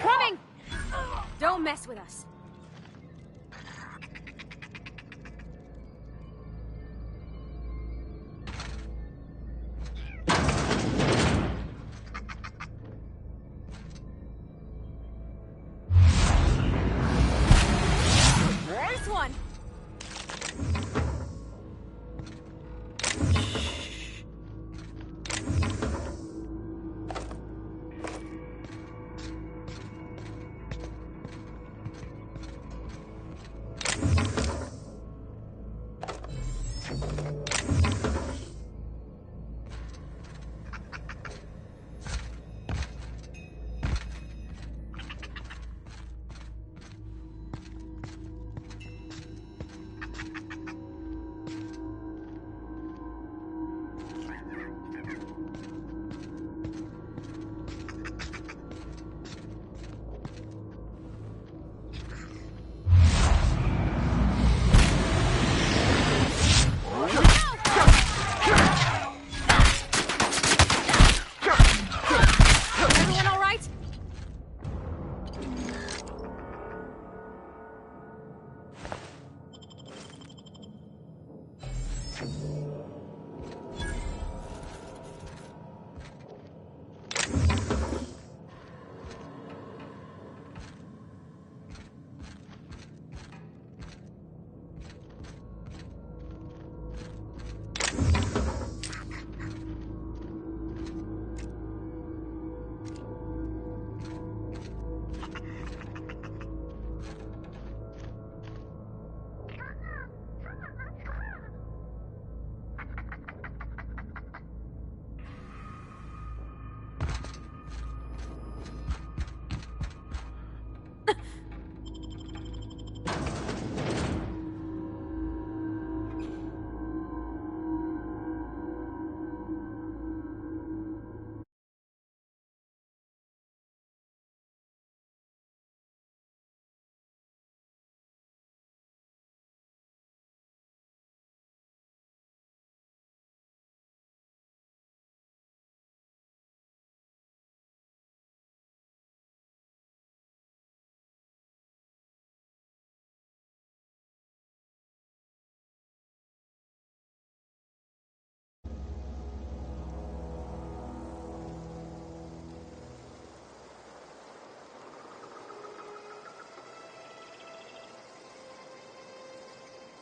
Coming! Don't mess with us. Nice one!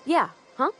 Yeah, huh?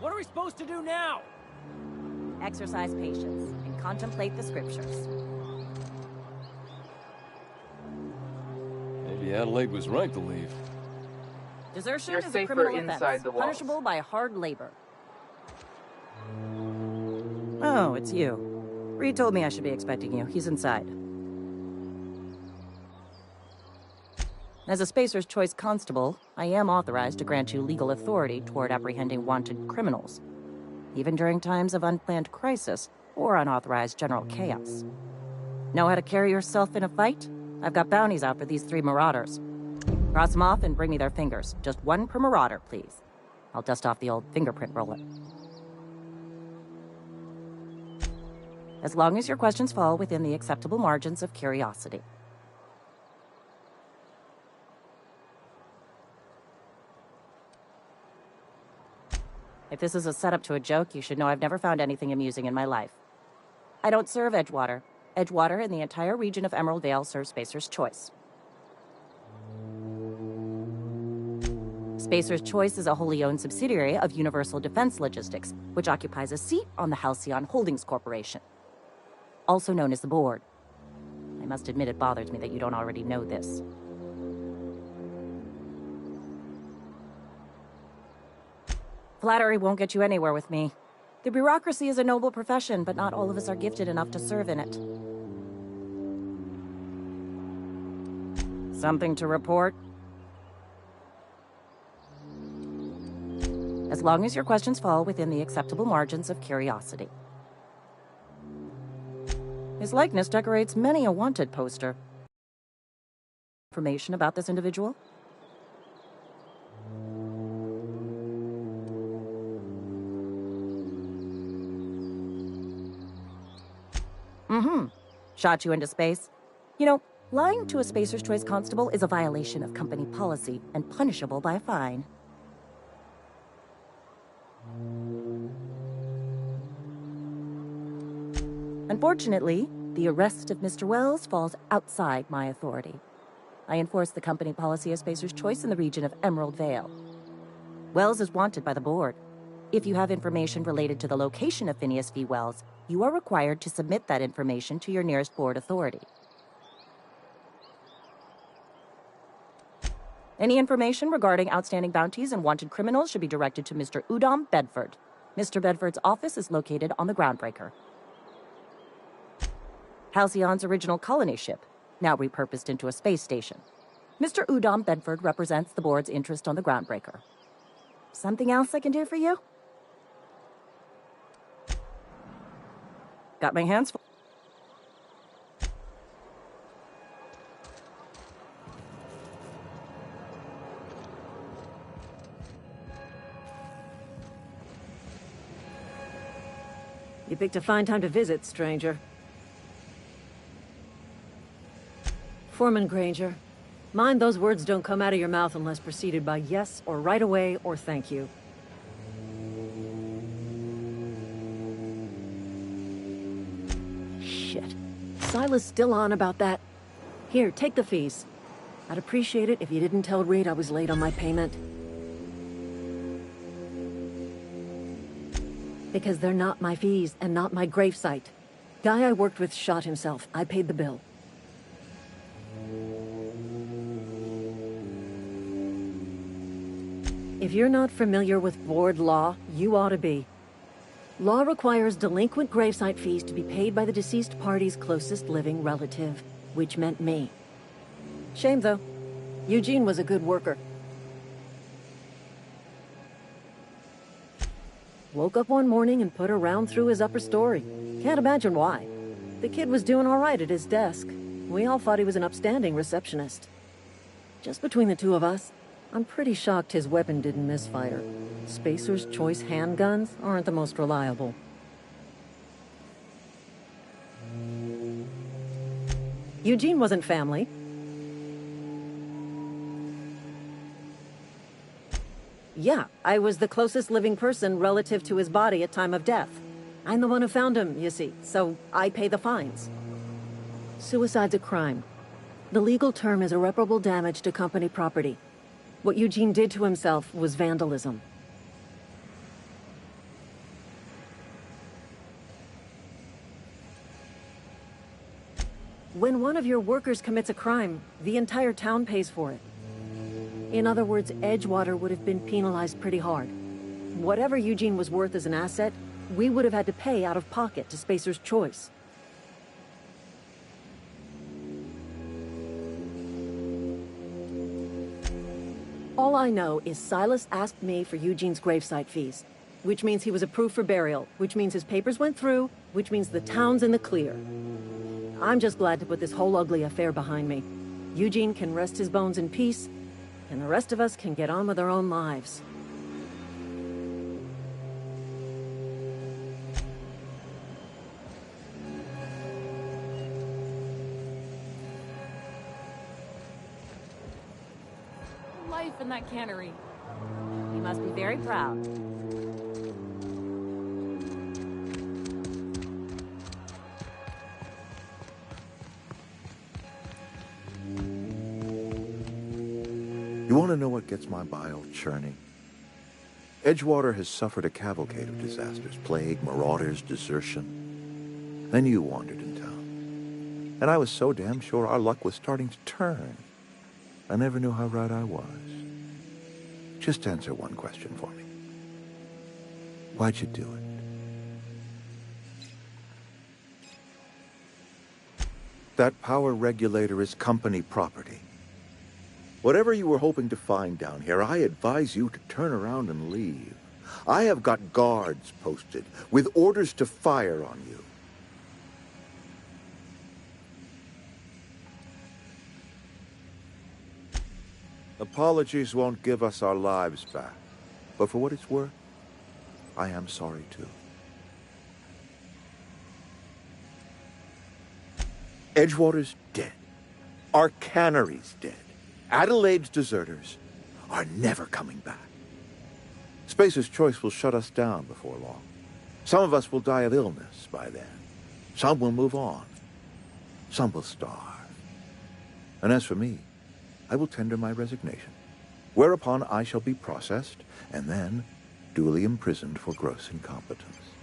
What are we supposed to do now? Exercise patience and contemplate the scriptures. Maybe Adelaide was right to leave. Desertion You're is a safer criminal inside offense, the walls. punishable by hard labor. Oh, it's you. Reed told me I should be expecting you. He's inside. As a Spacer's Choice Constable, I am authorized to grant you legal authority toward apprehending wanted criminals, even during times of unplanned crisis or unauthorized general chaos. Know how to carry yourself in a fight? I've got bounties out for these 3 marauders. Cross them off and bring me their fingers. Just 1 per marauder, please. I'll dust off the old fingerprint roller. As long as your questions fall within the acceptable margins of curiosity. If this is a setup to a joke, you should know I've never found anything amusing in my life. I don't serve Edgewater. Edgewater and the entire region of Emerald Vale serve Spacer's Choice. Spacer's Choice is a wholly owned subsidiary of Universal Defense Logistics, which occupies a seat on the Halcyon Holdings Corporation, also known as the Board. I must admit it bothers me that you don't already know this. Flattery won't get you anywhere with me. The bureaucracy is a noble profession, but not all of us are gifted enough to serve in it. Something to report? As long as your questions fall within the acceptable margins of curiosity. His likeness decorates many a wanted poster. Information about this individual? Shot you into space? You know, lying to a Spacer's Choice Constable is a violation of company policy and punishable by a fine. Unfortunately, the arrest of Mr. Wells falls outside my authority. I enforce the company policy of Spacer's Choice in the region of Emerald Vale. Wells is wanted by the board. If you have information related to the location of Phineas V. Wells, you are required to submit that information to your nearest board authority. Any information regarding outstanding bounties and wanted criminals should be directed to Mr. Udom Bedford. Mr. Bedford's office is located on the Groundbreaker, Halcyon's original colony ship, now repurposed into a space station. Mr. Udom Bedford represents the board's interest on the Groundbreaker. Something else I can do for you? Got my hands full. You picked a fine time to visit, stranger. Foreman Granger, mind those words don't come out of your mouth unless preceded by yes or right away or thank you. Shit. Silas still on about that. Here, take the fees. I'd appreciate it if you didn't tell Reed I was late on my payment. Because they're not my fees and not my gravesite. Guy I worked with shot himself. I paid the bill. If you're not familiar with board law, you ought to be. Law requires delinquent gravesite fees to be paid by the deceased party's closest living relative, which meant me. Shame, though. Eugene was a good worker. Woke up one morning and put a round through his upper story. Can't imagine why. The kid was doing all right at his desk. We all thought he was an upstanding receptionist. Just between the two of us, I'm pretty shocked his weapon didn't misfire. Spacer's Choice handguns aren't the most reliable. Eugene wasn't family. Yeah, I was the closest living person relative to his body at time of death. I'm the one who found him, you see, so I pay the fines. Suicide's a crime. The legal term is irreparable damage to company property. What Eugene did to himself was vandalism. When one of your workers commits a crime, the entire town pays for it. In other words, Edgewater would have been penalized pretty hard. Whatever Eugene was worth as an asset, we would have had to pay out of pocket to Spacer's Choice. All I know is Silas asked me for Eugene's gravesite fees, which means he was approved for burial, which means his papers went through, which means the town's in the clear. I'm just glad to put this whole ugly affair behind me. Eugene can rest his bones in peace, and the rest of us can get on with our own lives. Life in that cannery. You must be very proud. You want to know what gets my bile churning? Edgewater has suffered a cavalcade of disasters, plague, marauders, desertion. Then you wandered in town. And I was so damn sure our luck was starting to turn. I never knew how right I was. Just answer one question for me. Why'd you do it? That power regulator is company property. Whatever you were hoping to find down here, I advise you to turn around and leave. I have got guards posted with orders to fire on you. Apologies won't give us our lives back, but for what it's worth, I am sorry too. Edgewater's dead. Our cannery's dead. Adelaide's deserters are never coming back. Spacer's Choice will shut us down before long. Some of us will die of illness by then. Some will move on. Some will starve. And as for me, I will tender my resignation, whereupon I shall be processed and then duly imprisoned for gross incompetence.